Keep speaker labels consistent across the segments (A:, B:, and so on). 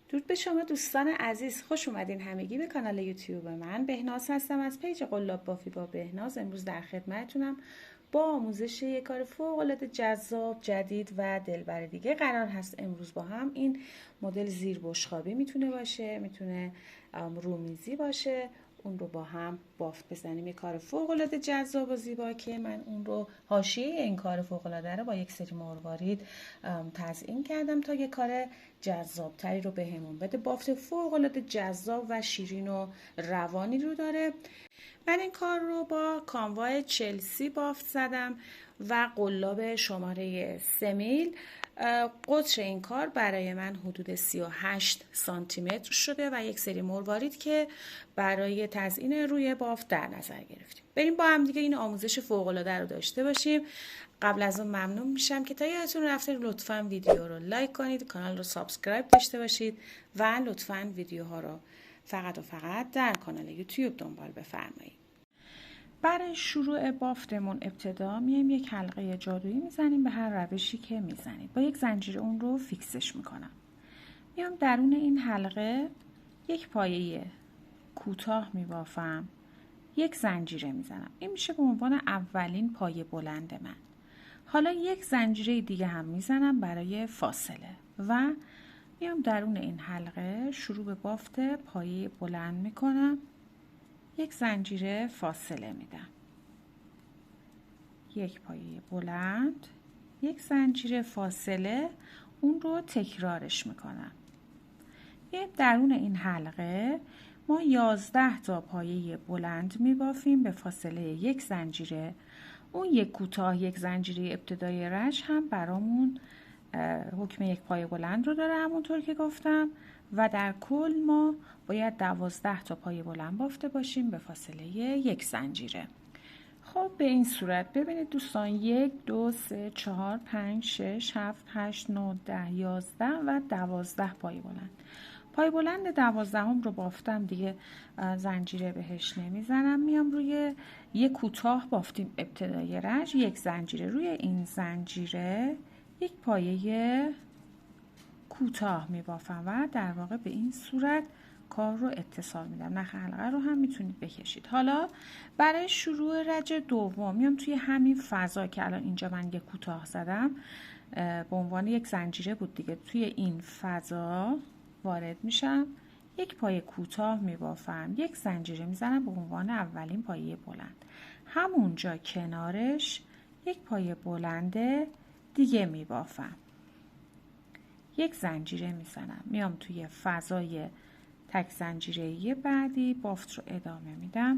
A: درود به شما دوستان عزیز، خوش اومدین همگی به کانال یوتیوب من. بهناز هستم از پیج قلاب بافی با بهناز. امروز در خدمتتونم با آموزش یک کار فوق‌العاده جذاب، جدید و دلبر دیگه. قرار هست امروز با هم این مدل زیر بشقابی میتونه باشه، میتونه رومیزی باشه، اون رو با هم بافت بزنیم. یک کار فوق‌العاده جذاب و زیبا که من اون رو حاشیه این کار فوق‌العاده رو با یک سری مروارید تزیین کردم تا یک کار جذابتری رو بهمون بده. بافت فوق‌العاده جذاب و شیرین و روانی رو داره. من این کار رو با کانوای چلسی بافت زدم و قلاب شماره 3 میل. قطر این کار برای من حدود 38 سانتی متر شده و یک سری مروارید که برای تزیین روی بافت در نظر گرفتیم. بریم با هم دیگه این آموزش فوق‌العاده رو داشته باشیم. قبل از اون ممنون میشم که تا یادتون رفته لطفاً ویدیو رو لایک کنید، کانال رو سابسکرایب داشته باشید و لطفاً ویدیوها رو فقط و فقط در کانال یوتیوب دنبال بفرمایید. برای شروع بافتمون ابتدا میایم یک حلقه جادویی میزنیم به هر روشی که میزنید. با یک زنجیر اون رو فیکسش میکنم. میام درون این حلقه یک پایه کوتاه میبافم، یک زنجیره میزنم. این میشه به عنوان اولین پایه بلند من. حالا یک زنجیره دیگه هم میزنم برای فاصله و میام درون این حلقه شروع به بافت پایه بلند میکنم. یک زنجیره فاصله میدم، یک پایه بلند، یک زنجیره فاصله، اون رو تکرارش میکنم. درون این حلقه ما 11 تا پایه بلند میبافیم به فاصله یک زنجیره. اون یک کوتاه، یک زنجیره ابتدای رش هم برامون حکم یک پایه بلند رو داره همونطور که گفتم و در کل ما باید 12 تا پایه بلند بافته باشیم به فاصله یک زنجیره. خب به این صورت ببینید دوستان، 1 2 3 4 5 6 7 8 9 10 11 و 12 پایه بلند. پای بلند 12 رو بافتم دیگه، زنجیره بهش نمیزنم. میام روی یک کوتاه بافتیم ابتدای رنج، یک زنجیره، روی این زنجیره یک پایه کوتاه میبافم و در واقع به این صورت کار رو اتصال میدم. نخ حلقه رو هم میتونید بکشید. حالا برای شروع رج دوم میام توی همین فضا که الان اینجا من یک کوتاه زدم به عنوان یک زنجیره بود دیگه، توی این فضا وارد میشم، یک پایه کوتاه میبافم، یک زنجیره میزنم به عنوان اولین پایه بلند. همونجا کنارش یک پایه بلند دیگه میبافم، یک زنجیره میزنم، میام توی فضای تک زنجیره‌ای بعدی بافت رو ادامه میدم،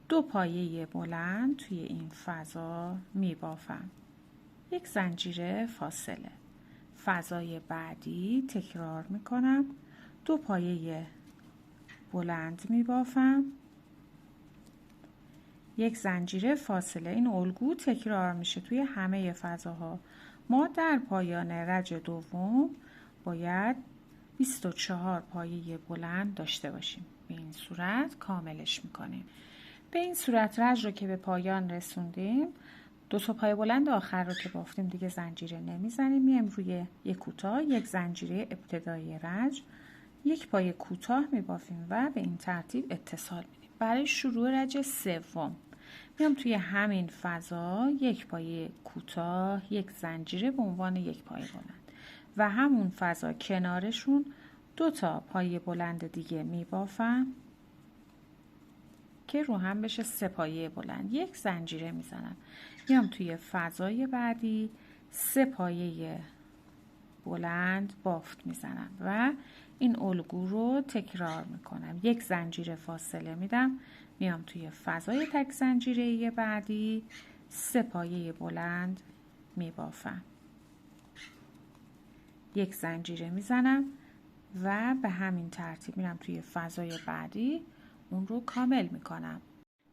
A: دو پایه بلند توی این فضا میبافم، یک زنجیره فاصله. فضای بعدی تکرار میکنم، دو پایه بلند میبافم، یک زنجیره فاصله. این الگو تکرار میشه توی همه فضاها. ما در پایان رج دوم باید 24 پایه بلند داشته باشیم. به این صورت کاملش میکنیم. به این صورت رج رو که به پایان رسوندیم، دو تا پایه بلند آخر رو که بافتیم دیگه زنجیره نمیزنیم، میایم روی یک کوتاه، یک زنجیره ابتدای رج، یک پایه کوتاه میبافیم و به این ترتیب اتصال میدیم. برای شروع رج سوم میام توی همین فضا یک پایه کوتاه، یک زنجیره به عنوان یک پایه بلند و همون فضا کنارشون دو تا پایه بلند دیگه میبافم که رو هم بشه سه پایه بلند، یک زنجیره میزنم، میام توی فضای بعدی سه پایه بلند بافت میزنم و این الگو رو تکرار میکنم. یک زنجیره فاصله میدم، میام توی فضای تک زنجیره بعدی سه پایه بلند میبافم، یک زنجیره میزنم و به همین ترتیب میرم توی فضای بعدی اون رو کامل میکنم.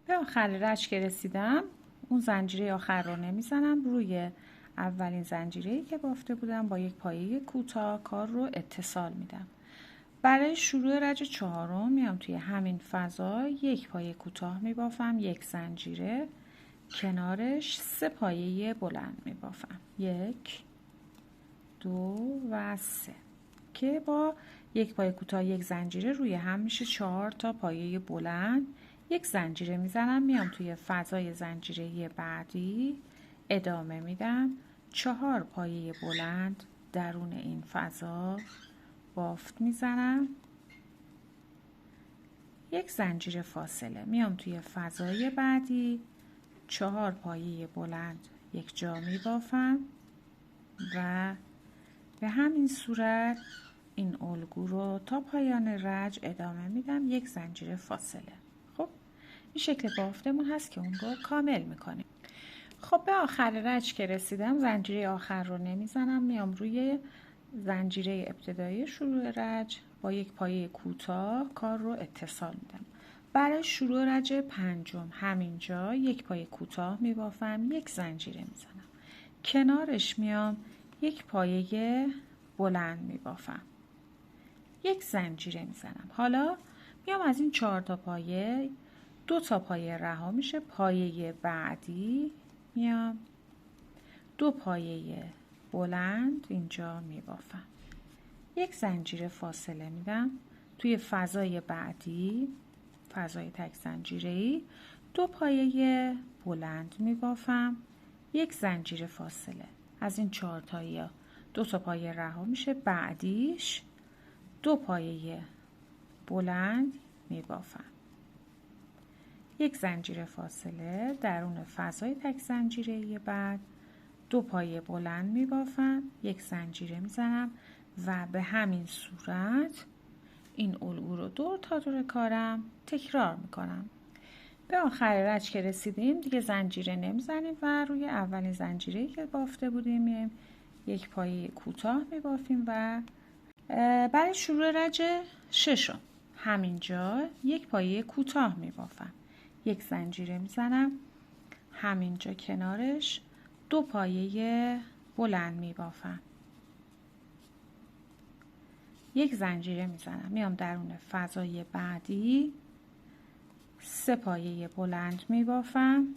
A: به آخر رج که رسیدم اون زنجیره آخر رو نمیزنم، روی اولین زنجیره‌ای که بافته بودم با یک پایه کوتاه کار رو اتصال میدم. برای شروع رج چهارم میام توی همین فضا یک پایه کوتاه میبافم، یک زنجیره، کنارش سه پایه بلند میبافم، یک دو و سه، که با یک پایه کوتاه یک زنجیره روی هم میشه 4 تا پایه بلند. یک زنجیره میزنم، میام توی فضای زنجیره بعدی ادامه میدم. 4 پایه بلند درون این فضا بافت میزنم. یک زنجیره فاصله، میام توی فضای بعدی 4 پایه بلند یک جا میبافم و به همین صورت این الگو رو تا پایان رج ادامه میدم. یک زنجیره فاصله. خب این شکل بافتمون هست که اون رو کامل میکنیم. خب به آخر رج که رسیدم زنجیره آخر رو نمیزنم، میام روی زنجیره ابتدایی شروع رج با یک پایه کوتاه کار رو اتصال میدم. برای شروع رج پنجم همینجا یک پایه کوتاه میبافم، یک زنجیره میزنم، کنارش میام یک پایه بلند میبافم، یک زنجیره میزنم. حالا میام از این 4 تا پایه 2 تا پایه رها میشه. پایه بعدی میام 2 پایه بلند اینجا میبافم، یک زنجیره فاصله میدم. توی فضای بعدی، فضای تک زنجیره‌ای، 2 پایه بلند میبافم، یک زنجیره فاصله. از این 4 تایی 2 تا پایه رها میشه. بعدیش 2 پایه بلند میبافم، یک زنجیره فاصله. درون فضای تک زنجیره‌ای بعد 2 پایه بلند میبافم، یک زنجیره میزنم و به همین صورت این الگو رو دور تا دور کارم تکرار میکنم. به آخر رج که رسیدیم دیگه زنجیره نمیزنیم و روی اولین زنجیره‌ای که بافته بودیم میایم یک پایه کوتاه میبافیم و برای شروع رج ششم همینجا یک پایه کوتاه میبافم، یک زنجیره میزنم، همینجا کنارش 2 پایه بلند میبافم، یک زنجیره میزنم، میام درون فضای بعدی 3 پایه بلند میبافم،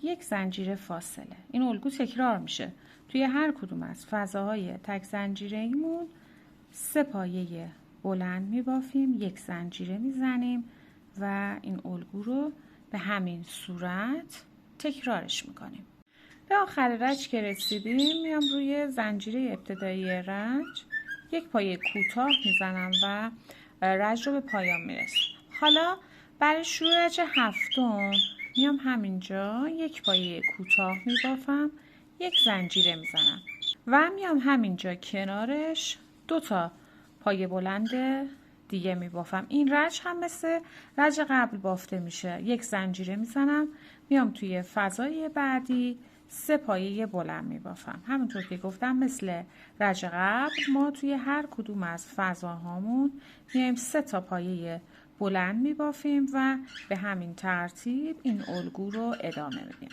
A: یک زنجیره فاصله. این الگو تکرار میشه توی هر کدوم از فضاهای تک زنجیره‌ایمون 3 پایه بلند میبافیم، یک زنجیره میزنیم و این الگو رو به همین صورت تکرارش میکنیم. به آخر رج که رسیدیم میام روی زنجیره ابتدایی رج یک پایه کوتاه میزنم و رج رو به پایان میرسونم. حالا برای شروع رج هفتم میام همینجا یک پایه کوتاه میبافم، یک زنجیره میزنم و میام همینجا کنارش 2 تا پایه بلند دیگه میبافم. این رج هم مثل رج قبل بافته میشه. یک زنجیره میزنم، میام توی فضای بعدی 3 پایه بلند میبافم. همونطور که گفتم مثل رج قبل ما توی هر کدوم از فضاهامون میایم 3 تا پایه بلند میبافیم و به همین ترتیب این الگو رو ادامه میدیم.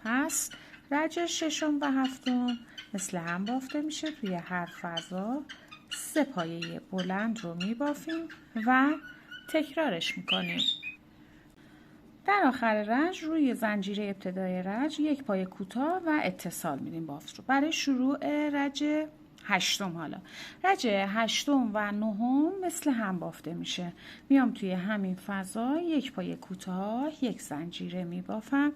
A: پس رج ششم و هفتم مثل هم بافته میشه. توی هر فضا 3 پایه بلند رو میبافیم و تکرارش میکنیم. در آخر رج روی زنجیره ابتدای رج یک پایه کوتاه و اتصال میدیم بافت رو. برای شروع رج هشتم حالا رج هشتم و نهم مثل هم بافته میشه. میام توی همین فضا یک پایه کوتاه یک زنجیره میبافم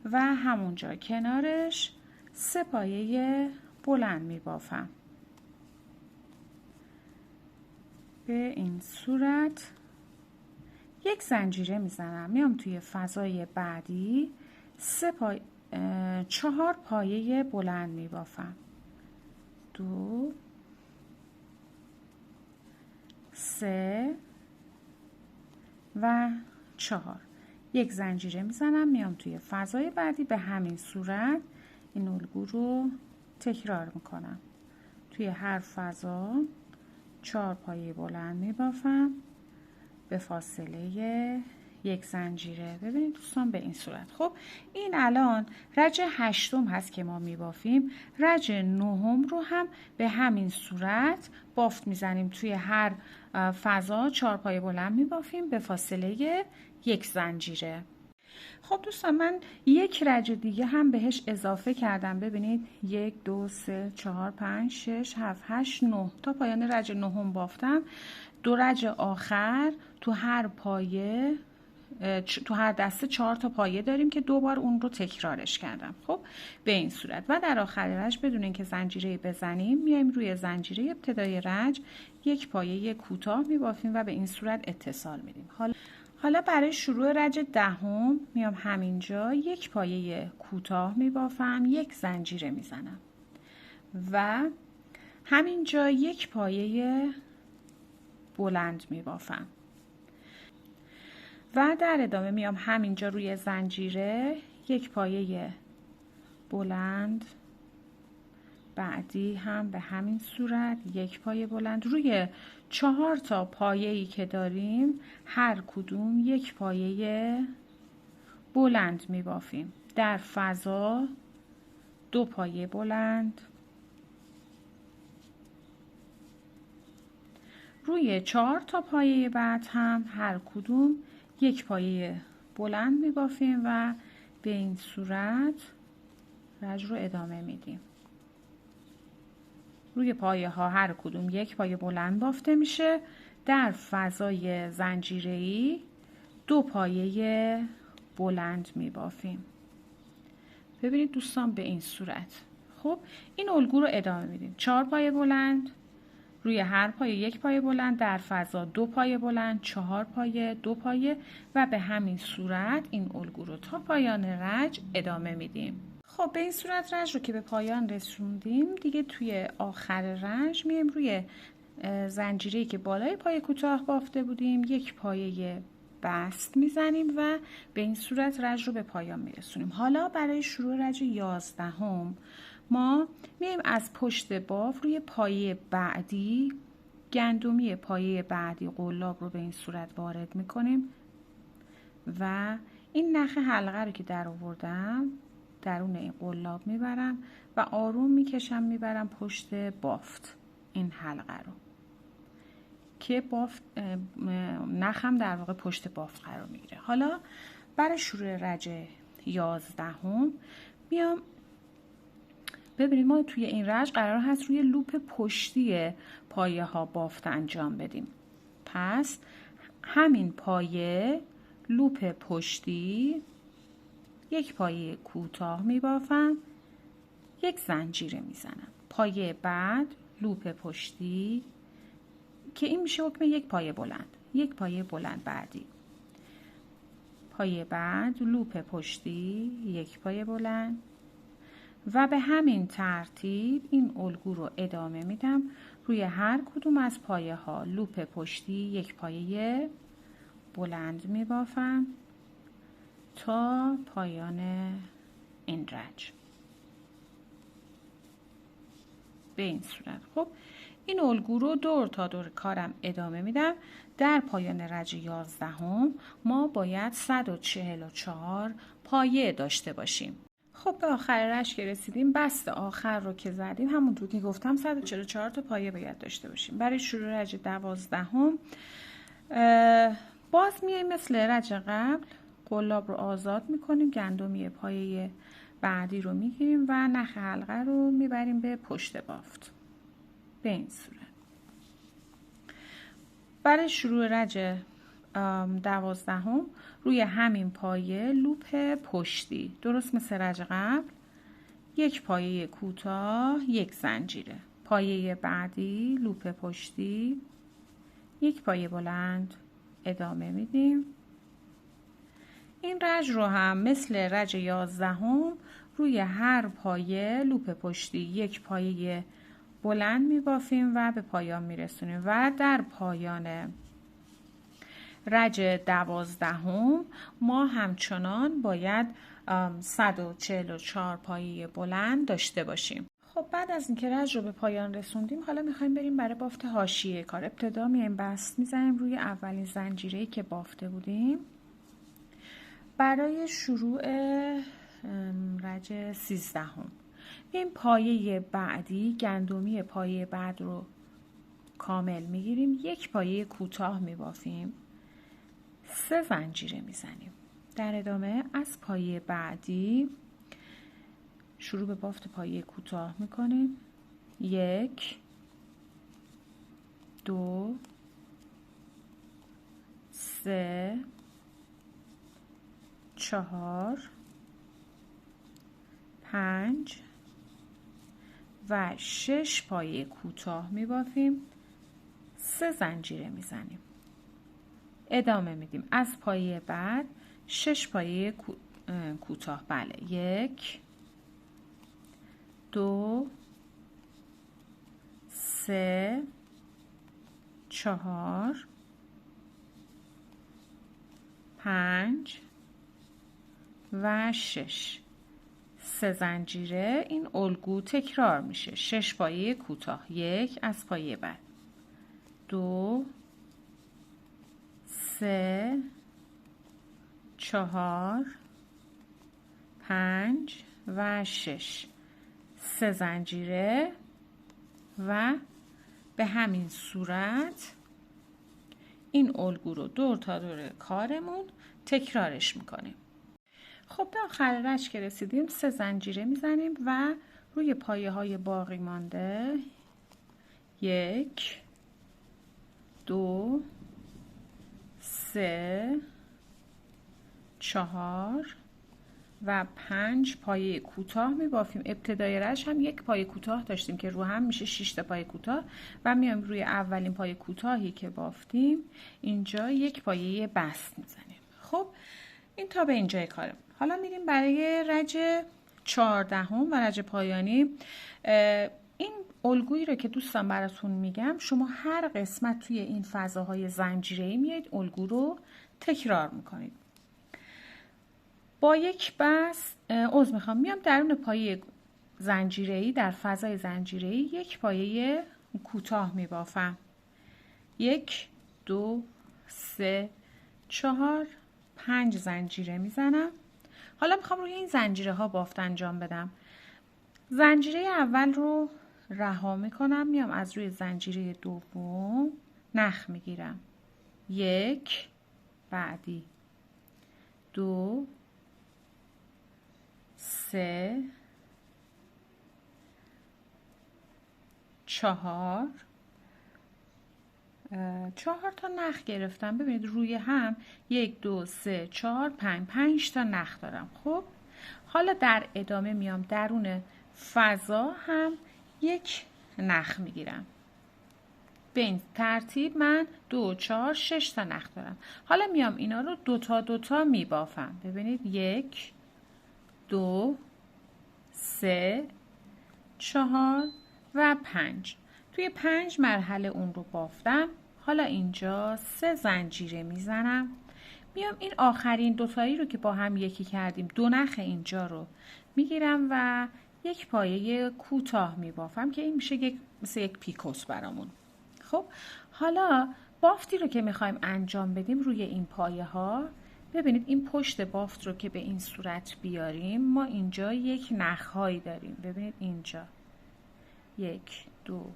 A: و همونجا کنارش 3 پایه بلند میبافم. به این صورت یک زنجیره میزنم، میام توی فضای بعدی 4 پایه بلند میبافم. 2 3 و 4. یک زنجیره میزنم، میام توی فضای بعدی به همین صورت این الگو رو تکرار میکنم. توی هر فضا 4 پایه بلند میبافم به فاصله یک زنجیره. ببینید دوستان به این صورت. خب این الان رج هشتم هست که ما میبافیم. رج نهم رو هم به همین صورت بافت میزنیم. توی هر فضا 4 پایه بلند میبافیم به فاصله یک زنجیره. خب دوستان من یک رج دیگه هم بهش اضافه کردم. ببینید 1 2 3 4 5 6 7 8 9 تا پایان رج نهم بافتم. 2 رج آخر تو هر پایه تو هر دسته 4 تا پایه داریم که 2 بار اون رو تکرارش کردم. خب به این صورت و در آخر رج بدون اینکه زنجیره بزنیم میایم روی زنجیره ابتدای رج یک پایه کوتاه میبافیم و به این صورت اتصال میدیم. حالا برای شروع رج دهم میام همینجا یک پایه کوتاه میبافم، یک زنجیره میزنم و همینجا یک پایه بلند میبافم و در ادامه میام همینجا روی زنجیره یک پایه بلند، بعدی هم به همین صورت یک پایه بلند. روی 4 تا پایه‌ای که داریم هر کدوم یک پایه بلند میبافیم. در فضا 2 پایه بلند، روی 4 تا پایه بعد هم هر کدوم یک پایه بلند میبافیم و به این صورت رج رو ادامه میدیم. روی پایه ها هر کدوم یک پایه بلند بافته میشه. در فضای زنجیره‌ای 2 پایه بلند میبافیم. ببینید دوستان به این صورت. خب این الگو رو ادامه میدیم. 4 پایه بلند، روی هر پایه یک پایه بلند، در فضا 2 پایه بلند، 4 پایه، 2 پایه و به همین صورت این الگو رو تا پایان رج ادامه میدیم. خب به این صورت رج رو که به پایان رسوندیم دیگه توی آخر رج میایم روی زنجیره‌ای که بالای پایه کوتاه بافته بودیم یک پایه بست میزنیم و به این صورت رج رو به پایان میرسونیم. حالا برای شروع رج 11 ما میایم از پشت باف روی پایه بعدی گندمی پایه بعدی قلاب رو به این صورت وارد میکنیم و این نخ حلقه رو که در آوردم درون این قلاب میبرم و آروم میکشم میبرم پشت بافت این حلقه رو که بافت نخم در واقع پشت بافت قرار میگیره. حالا برای شروع رج 11 میام ببینید ما توی این رج قرار هست روی لوپ پشتی پایه ها بافت انجام بدیم. پس همین پایه لوپ پشتی یک پایه کوتاه میبافم، یک زنجیره میزنم. پایه بعد لوپ پشتی که این میشه حکم یک پایه بلند، یک پایه بلند بعدی. پایه بعد لوپ پشتی یک پایه بلند و به همین ترتیب این الگو رو ادامه میدم. روی هر کدوم از پایه ها لوپ پشتی یک پایه بلند میبافم تا پایان این رج. به این صورت. خب این الگو رو دور تا دور کارم ادامه میدم. در پایان رج 11 ما باید 144 پایه داشته باشیم. خب به آخر رج که رسیدیم بست آخر رو که زدیم همونطور که گفتم 144 تا پایه باید داشته باشیم. برای شروع رج 12 باز میایم مثل رج قبل قلاب رو آزاد میکنیم، گندمی پایه بعدی رو میگیریم و نخ حلقه رو میبریم به پشت بافت به این صورت. برای شروع رج 12 روی همین پایه لوپ پشتی درست مثل رج قبل یک پایه کوتاه یک زنجیره. پایه بعدی لوپ پشتی یک پایه بلند ادامه میدیم. این رج رو هم مثل رج 11 روی هر پایه لوپ پشتی یک پایه بلند میبافیم و به پایان میرسونیم و در پایان رج 12 ما همچنان باید 144 پایه بلند داشته باشیم. خب بعد از اینکه رج رو به پایان رسوندیم حالا میخوایم بریم برای بافت حاشیه کار. ابتدا میایم بست میزنیم روی اولین زنجیره‌ای که بافته بودیم. برای شروع رج 13 میایم پایه بعدی گندمی پایه بعد رو کامل میگیریم، یک پایه کوتاه میبافیم، 3 زنجیره میزنیم. در ادامه از پایه بعدی شروع به بافت پایه کوتاه میکنیم. 1 2 3 4 5 و 6 پایه کوتاه میبافیم. 3 زنجیره میزنیم. ادامه میدیم از پایه بعد 6 پایه کوتاه. بله 1 2 3 4 5 و 6. 3 زنجیره. این الگو تکرار میشه. 6 پایه کوتاه. 1 از پایه بعد 2 3 4 5 و 6. 3 زنجیره و به همین صورت این الگو رو دور تا دور کارمون تکرارش میکنیم. خب به آخر رشک که رسیدیم 3 زنجیره میزنیم و روی پایه های باقی مانده 1 2 3 4 و 5 پایه کوتاه میبافیم. ابتدای رشک هم 1 پایه کوتاه داشتیم که رو هم میشه 6 تا پایه کوتاه و میایم روی اولین پایه کوتاهی که بافتیم اینجا 1 پایه بست میزنیم. خب این تا به اینجای کارم. حالا میریم برای رج 14 و رج پایانی. این الگویی رو که دوستان براتون میگم شما هر قسمت توی این فضاهای زنجیره‌ای میایید الگو رو تکرار میکنید. با یک بست میام درون پایه زنجیره‌ای در فضای زنجیره‌ای 1 پایه کوتاه میبافم. 1 2 3 4 5 زنجیره میزنم. حالا میخوام روی این زنجیره ها بافت انجام بدم. زنجیره اول رو رها میکنم، میام از روی زنجیره دوم نخ میگیرم. 1 بعدی 2 3 4 تا نخ گرفتم. ببینید روی هم 1 2 3 4 5 تا نخ دارم. خب حالا در ادامه میام درون فضا هم 1 نخ میگیرم. به این ترتیب من 2 4 6 تا نخ دارم. حالا میام اینا رو دو تا میبافم. ببینید 1 2 3 4 و 5. توی 5 مرحله اون رو بافتم. حالا اینجا 3 زنجیره میزنم. میام این آخرین دوتایی رو که با هم یکی کردیم 2 نخ اینجا رو میگیرم و 1 پایه کوتاه میبافم که این میشه مثل یک پیکوس برامون. خب حالا بافتی رو که میخوایم انجام بدیم روی این پایه ها، ببینید این پشت بافت رو که به این صورت بیاریم ما اینجا 1 نخ هایی داریم. ببینید اینجا 1 2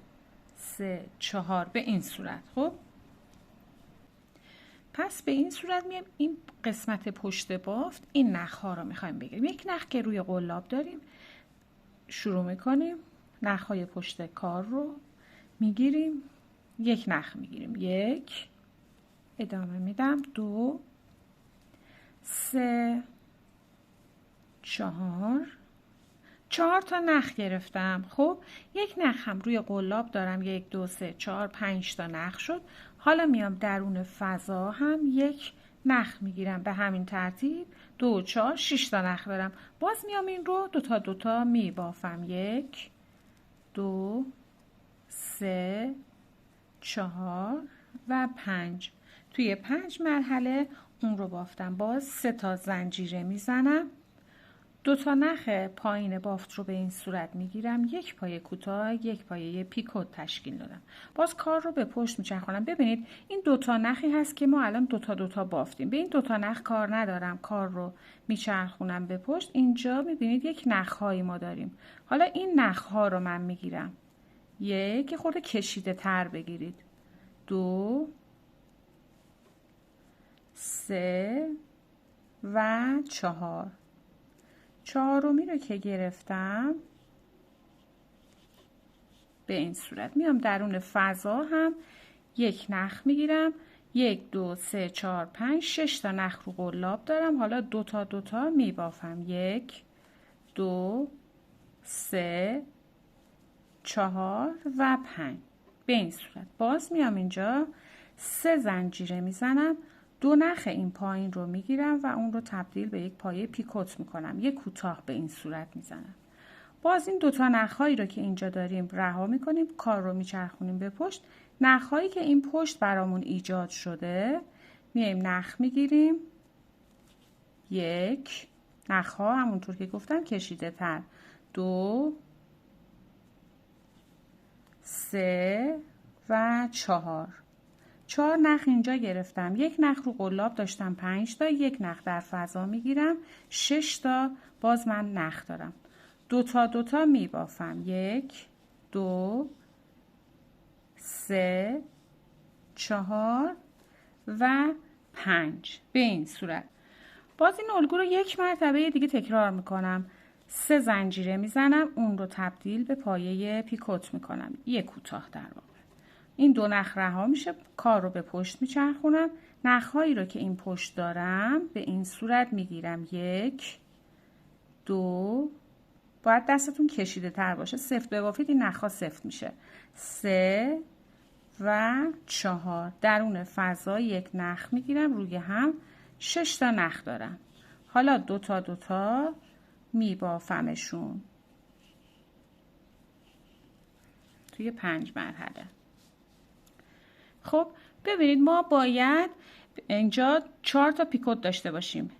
A: 3 4 به این صورت. خب پس به این صورت میایم این قسمت پشت بافت این نخ ها رو میخوایم بگیریم. 1 نخ که روی قلاب داریم شروع میکنیم. نخ های پشت کار رو میگیریم. 1 نخ میگیریم. 1 ادامه میدم. 2 3 4 تا نخ گرفتم. خب 1 نخ هم روی قلاب دارم. 1 2 3 4 5 تا نخ شد. حالا میام درون فضا هم 1 نخ میگیرم. به همین ترتیب 2 4 6 تا نخ دارم. باز میام این رو دو تا میبافم. 1 2 3 4 و 5. توی 5 مرحله اون رو بافتم. باز 3 تا زنجیره میزنم. 2 تا نخ پایین بافت رو به این صورت میگیرم. 1 پایه کوتاه 1 پایه پیکوت تشکیل دادم. باز کار رو به پشت میچرخونم. ببینید این 2 تا نخی هست که ما الان 2 تا بافتیم. به این 2 تا نخ کار ندارم. کار رو میچرخونم به پشت. اینجا میبینید 1 نخ هایی ما داریم. حالا این نخ ها رو من میگیرم. 1 خورده کشیده تر بگیرید. 2 3 و 4. چهارمی رو که گرفتم به این صورت میام درون فضا هم یک نخ میگیرم. 1 2 3 4 5 6 تا نخ رو قلاب دارم. حالا دو تا میبافم. 1 2 3 4 و 5 به این صورت. باز میام اینجا 3 زنجیره میزنم. 2 نخ این پایین رو میگیرم و اون رو تبدیل به یک پایه پیکوت میکنم. یک کوتاه به این صورت میزنم. باز این 2 تا نخهایی رو که اینجا داریم رها میکنیم. کار رو میچرخونیم به پشت. نخهایی که این پشت برامون ایجاد شده میایم نخ میگیریم. 1 نخها همونطور که گفتم کشیده تر. 2 3 و 4. 4 نخ اینجا گرفتم. 1 نخ رو قلاب داشتم 5 تا. 1 نخ در فضا میگیرم. 6 تا باز من نخ دارم. 2 تا میبافم. 1 2 3 4 و 5 به این صورت. باز این الگو رو یک مرتبه دیگه تکرار میکنم. 3 زنجیره میزنم. اون رو تبدیل به پایه پیکوت میکنم. یک کوتاه در واقع. این 2 نخ رها میشه. کار رو به پشت میچرخونم. نخهایی رو که این پشت دارم به این صورت میگیرم. 1 2 باید دستتون کشیده تر باشه. سفت ببافید این نخها سفت میشه. 3 و 4 درون فضا یک نخ میگیرم. روی هم 6 تا نخ دارم. حالا 2 تا میبافمشون توی 5 مرحله. خب ببینید ما باید اینجا 4 تا پیکوت داشته باشیم.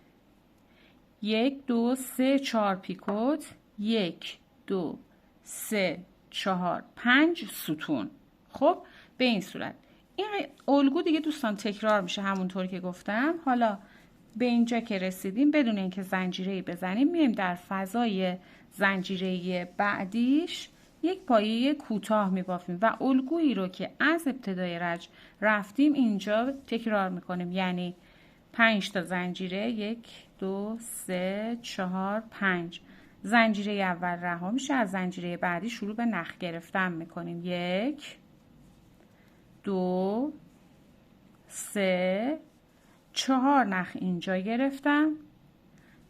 A: 1 2 3 4 پیکوت. 1 2 3 4 5 ستون. خب به این صورت. این الگو دیگه دوستان تکرار میشه همونطور که گفتم. حالا به اینجا که رسیدیم بدون اینکه زنجیره‌ای بزنیم میایم در فضای زنجیره‌ای بعدیش یک پایه کوتاه میبافیم و الگویی رو که از ابتدای رج رفتیم اینجا تکرار میکنیم. یعنی 5 تا زنجیره. 1 2 3 4 5 زنجیره اول رها میشه. از زنجیره بعدی شروع به نخ گرفتن میکنیم. 1 2 3 4 نخ اینجا گرفتم.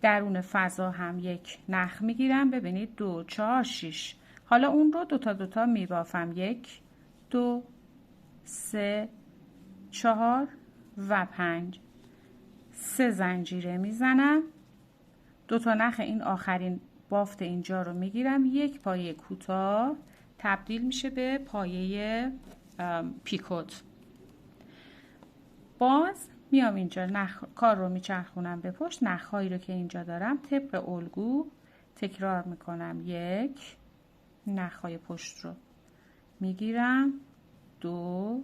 A: درون فضا هم یک نخ میگیرم. ببینید 2 4 6. حالا اون رو 2 تا میبافم. 1 2 3 4 و 5 3 زنجیره میزنم. 2 تا نخ این آخرین بافت اینجا رو میگیرم. یک پایه کوتاه تبدیل میشه به پایه پیکوت. باز میام اینجا کار رو میچرخونم به پشت. نخهایی رو که اینجا دارم طبق الگو تکرار میکنم. 1 نخهای پشت رو میگیرم. 2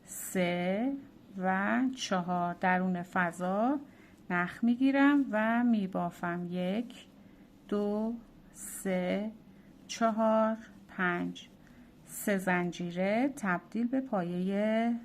A: 3 و 4 درون فضا نخ میگیرم و میبافم. 1 2 3 4 5 3 زنجیره تبدیل به پایه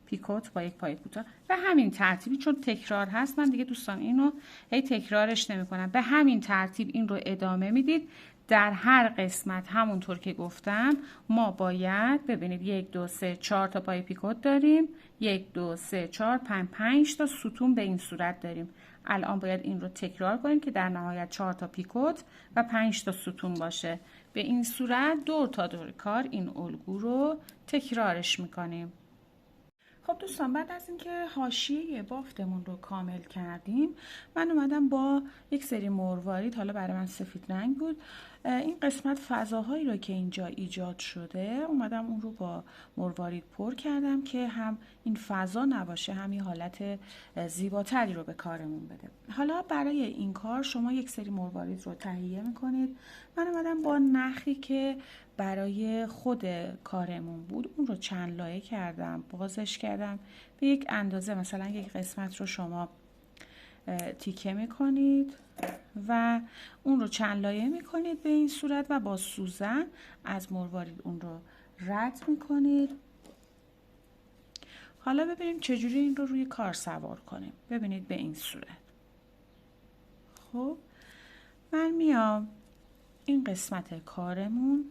A: پیکوت با یک پایه کوتاه. به همین ترتیبی چون تکرار هست من دیگه دوستان اینو هی تکرارش نمی کنم. به همین ترتیب این رو ادامه میدید. در هر قسمت همونطور که گفتم ما باید ببینید 1 2 3 4 تا پایه پیکوت داریم. 1 2 3 4 5 5 تا ستون به این صورت داریم. الان باید این رو تکرار کنیم که در نهایت 4 تا پیکوت و 5 تا ستون باشه. به این صورت دور تا دور کار این الگو رو تکرارش میکنیم. خب دوستان بعد از اینکه حاشیه بافتمون رو کامل کردیم من اومدم با یک سری مروارید، حالا برای من سفید رنگ بود، این قسمت فضاهایی رو که اینجا ایجاد شده اومدم اون رو با مروارید پر کردم که هم این فضا نباشه هم یه حالت زیباتری رو به کارمون بده. حالا برای این کار شما یک سری مروارید رو تهیه میکنید. من اومدم با نخی که برای خود کارمون بود اون رو چند لایه کردم، بازش کردم به یک اندازه. مثلا یک قسمت رو شما تیکه میکنید و اون رو چند لایه میکنید به این صورت و با سوزن از مروارید اون رو رد میکنید. حالا ببینیم چجوری این رو روی کار سوار کنیم. ببینید به این صورت. خب من میام این قسمت کارمون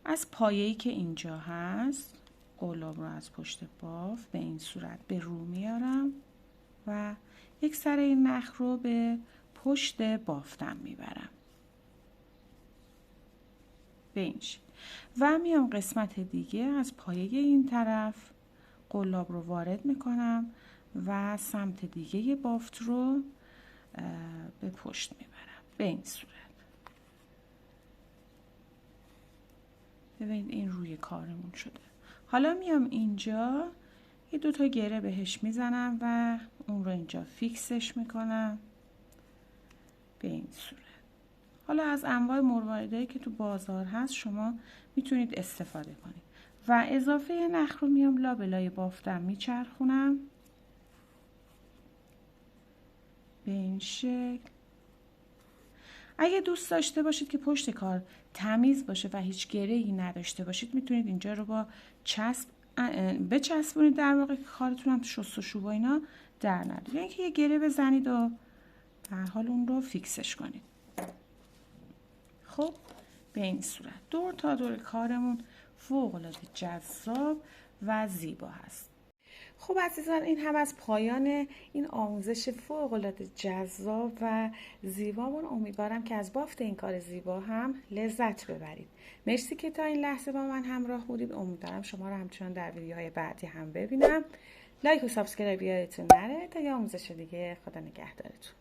A: از پایه‌ای که اینجا هست قلاب رو از پشت بافت به این صورت به رو میارم و یک سر این نخ رو به پشت بافتم میبرم به این شکل و میام قسمت دیگه از پایه این طرف قلاب رو وارد میکنم و سمت دیگه بافت رو به پشت میبرم به این صورت. ببینید این روی کارمون شده. حالا میام اینجا یه 2 تا گره بهش میزنم و اون رو اینجا فیکسش میکنم به این صورت. حالا از انواع مرواریدایی که تو بازار هست شما میتونید استفاده کنید و اضافه نخ رو میام لابلای بافتم میچرخونم به این شکل. اگه دوست داشته باشید که پشت کار تمیز باشه و هیچ گره‌ای نداشته باشید میتونید اینجا رو با چسب بچسبونید، در واقع کارتون هم شست و شو و اینا در نیاد. یعنی که یه گره بزنید و به هر حال اون رو فیکسش کنید. خب به این صورت دور تا دور کارمون فوق‌العاده جذاب و زیبا هست. خب عزیزان این هم از پایان این آموزش فوق‌العاده جذاب و زیبامون. امیدوارم که از بافت این کار زیبا هم لذت ببرید. مرسی که تا این لحظه با من همراه بودید. امیدوارم شما رو همچنان در ویدیوهای بعدی هم ببینم. لایک و سابسکرایب یادتون نره تا یه آموزش دیگه. خدا نگهدارتون.